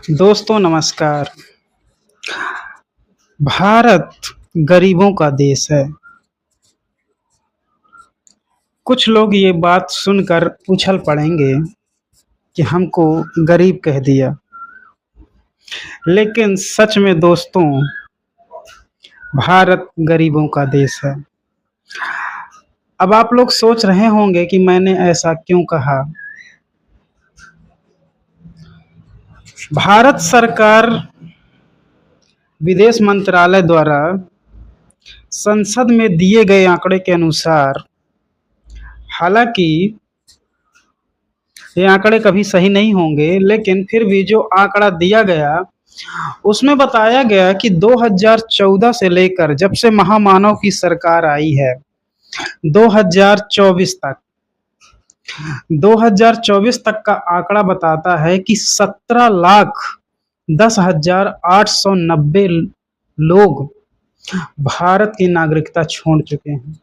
दोस्तों नमस्कार। भारत गरीबों का देश है। कुछ लोग ये बात सुनकर उछल पड़ेंगे कि हमको गरीब कह दिया। लेकिन सच में दोस्तों, भारत गरीबों का देश है। अब आप लोग सोच रहे होंगे कि मैंने ऐसा क्यों कहा। भारत सरकार विदेश मंत्रालय द्वारा संसद में दिए गए आंकड़े के अनुसार, हालांकि ये आंकड़े कभी सही नहीं होंगे, लेकिन फिर भी जो आंकड़ा दिया गया उसमें बताया गया कि 2014 से लेकर जब से महामानव की सरकार आई है 2024 तक 2024 तक का आंकड़ा बताता है कि 17,10,890 लोग भारत की नागरिकता छोड़ चुके हैं।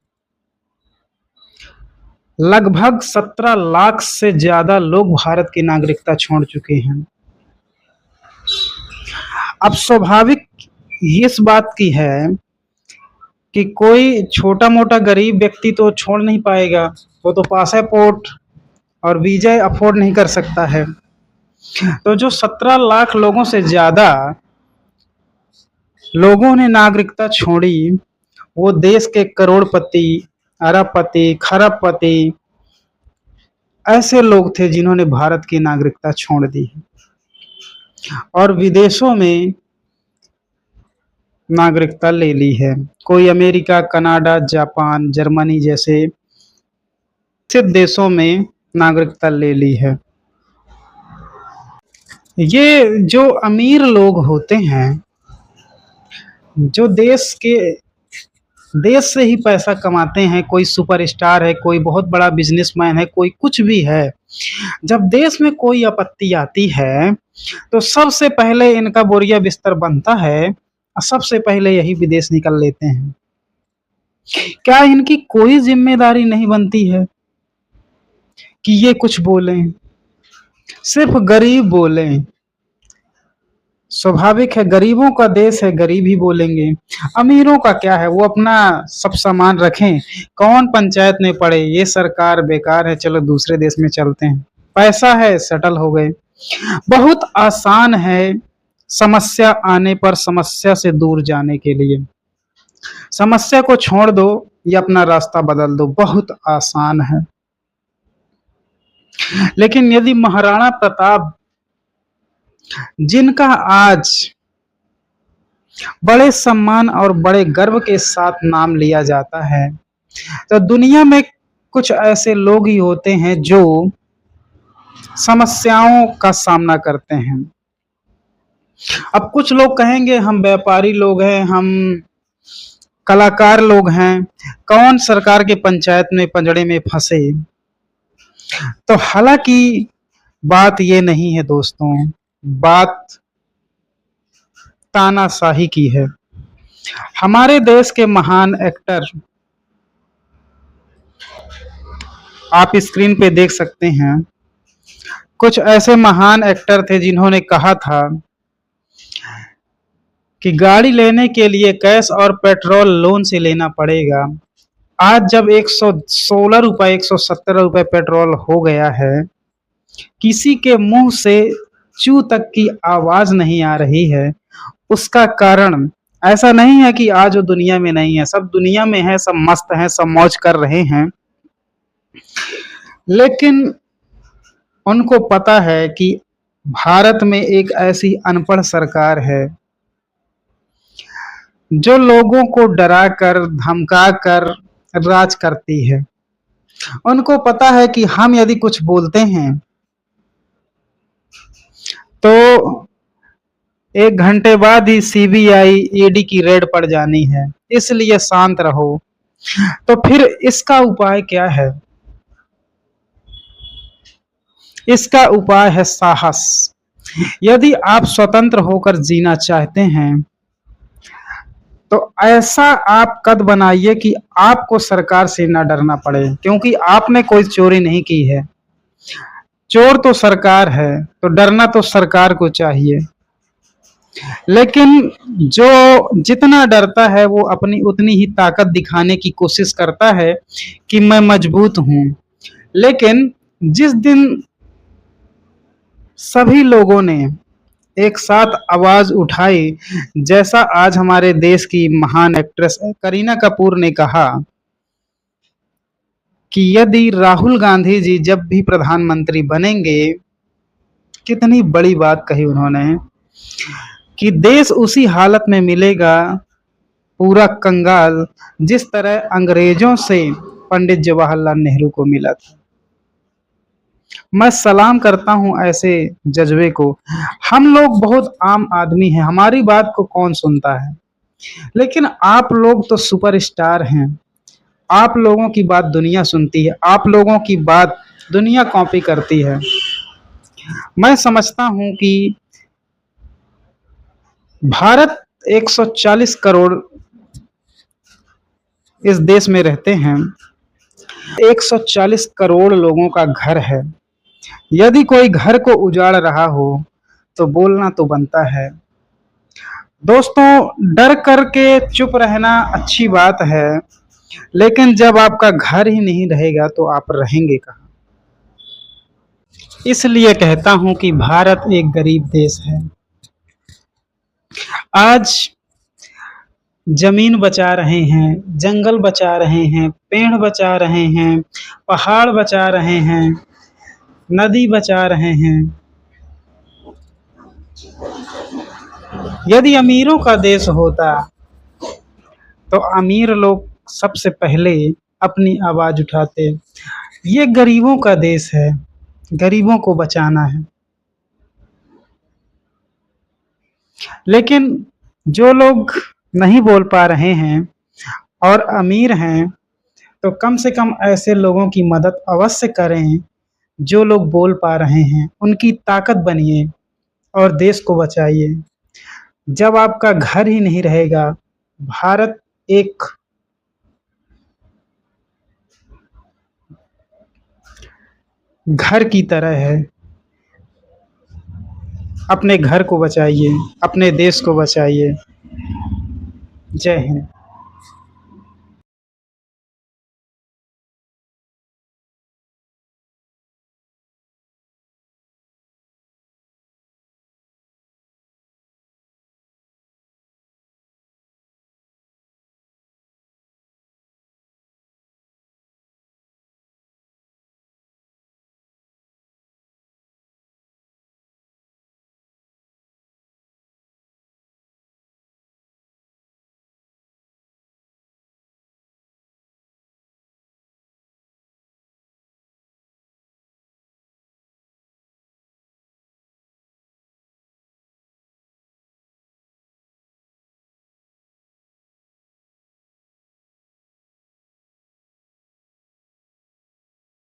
लगभग 17 लाख से ज्यादा लोग भारत की नागरिकता छोड़ चुके हैं। अब स्वाभाविक इस बात की है कि कोई छोटा मोटा गरीब व्यक्ति तो छोड़ नहीं पाएगा, वो तो पासपोर्ट और वीजा अफोर्ड नहीं कर सकता है। तो जो 17 लाख लोगों से ज्यादा लोगों ने नागरिकता छोड़ी, वो देश के करोड़पति, अरबपति, खरबपति ऐसे लोग थे जिन्होंने भारत की नागरिकता छोड़ दी और विदेशों में नागरिकता ले ली है। कोई अमेरिका, कनाडा, जापान, जर्मनी जैसे देशों में नागरिकता ले ली है। ये जो अमीर लोग होते हैं, जो देश से ही पैसा कमाते हैं, कोई सुपरस्टार है, कोई बहुत बड़ा बिजनेसमैन है, कोई कुछ भी है, जब देश में कोई आपत्ति आती है तो सबसे पहले इनका बोरिया बिस्तर बनता है और सबसे पहले यही विदेश निकल लेते हैं। क्या इनकी कोई जिम्मेदारी नहीं बनती है कि ये कुछ बोलें? सिर्फ गरीब बोलें। स्वाभाविक है, गरीबों का देश है, गरीब ही बोलेंगे। अमीरों का क्या है, वो अपना सब सामान रखें, कौन पंचायत में पड़े, ये सरकार बेकार है, चलो दूसरे देश में चलते हैं। पैसा है, सेटल हो गए। बहुत आसान है समस्या आने पर समस्या से दूर जाने के लिए। समस्या को छोड़ दो या अपना रास्ता बदल दो, बहुत आसान है। लेकिन यदि महाराणा प्रताप, जिनका आज बड़े सम्मान और बड़े गर्व के साथ नाम लिया जाता है, तो दुनिया में कुछ ऐसे लोग ही होते हैं जो समस्याओं का सामना करते हैं। अब कुछ लोग कहेंगे हम व्यापारी लोग हैं, हम कलाकार लोग हैं, कौन सरकार के पंचायत में पंजड़े में फंसे। तो हालांकि बात ये नहीं है दोस्तों, बात तानाशाही की है। हमारे देश के महान एक्टर आप स्क्रीन पे देख सकते हैं, कुछ ऐसे महान एक्टर थे जिन्होंने कहा था कि गाड़ी लेने के लिए कैश और पेट्रोल लोन से लेना पड़ेगा। आज जब 116 रुपए 117 रुपए पेट्रोल हो गया है, किसी के मुंह से चू तक की आवाज नहीं आ रही है। उसका कारण ऐसा नहीं है कि आज वो दुनिया में नहीं है, सब दुनिया में है, सब मस्त हैं, सब मौज कर रहे हैं। लेकिन उनको पता है कि भारत में एक ऐसी अनपढ़ सरकार है जो लोगों को डरा कर, धमका कर राज करती है। उनको पता है कि हम यदि कुछ बोलते हैं तो 1 घंटे बाद ही सीबीआई, ईडी की रेड पड़ जानी है, इसलिए शांत रहो। तो फिर इसका उपाय क्या है? इसका उपाय है साहस। यदि आप स्वतंत्र होकर जीना चाहते हैं तो ऐसा आप कद बनाइए कि आपको सरकार से ना डरना पड़े, क्योंकि आपने कोई चोरी नहीं की है। चोर तो सरकार है, तो डरना तो सरकार को चाहिए। लेकिन जो जितना डरता है वो अपनी उतनी ही ताकत दिखाने की कोशिश करता है कि मैं मजबूत हूँ। लेकिन जिस दिन सभी लोगों ने एक साथ आवाज उठाई, जैसा आज हमारे देश की महान एक्ट्रेस करीना कपूर ने कहा कि यदि राहुल गांधी जी जब भी प्रधानमंत्री बनेंगे, कितनी बड़ी बात कही उन्होंने कि देश उसी हालत में मिलेगा, पूरा कंगाल, जिस तरह अंग्रेजों से पंडित जवाहरलाल नेहरू को मिला था। मैं सलाम करता हूं ऐसे जज्बे को। हम लोग बहुत आम आदमी हैं, हमारी बात को कौन सुनता है, लेकिन आप लोग तो सुपरस्टार हैं। आप लोगों की बात दुनिया सुनती है, आप लोगों की बात दुनिया कॉपी करती है। मैं समझता हूं कि भारत 140 करोड़ इस देश में रहते हैं, 140 करोड़ लोगों का घर है। यदि कोई घर को उजाड़ रहा हो तो बोलना तो बनता है। दोस्तों, डर करके चुप रहना अच्छी बात है, लेकिन जब आपका घर ही नहीं रहेगा तो आप रहेंगे कहाँ? इसलिए कहता हूं कि भारत एक गरीब देश है। आज जमीन बचा रहे हैं, जंगल बचा रहे हैं, पेड़ बचा रहे हैं, पहाड़ बचा रहे हैं, नदी बचा रहे हैं। यदि अमीरों का देश होता तो अमीर लोग सबसे पहले अपनी आवाज उठाते। ये गरीबों का देश है, गरीबों को बचाना है। लेकिन जो लोग नहीं बोल पा रहे हैं और अमीर हैं, तो कम से कम ऐसे लोगों की मदद अवश्य करें जो लोग बोल पा रहे हैं। उनकी ताकत बनिए और देश को बचाइए। जब आपका घर ही नहीं रहेगा, भारत एक घर की तरह है। अपने घर को बचाइए, अपने देश को बचाइए। जय हिंद।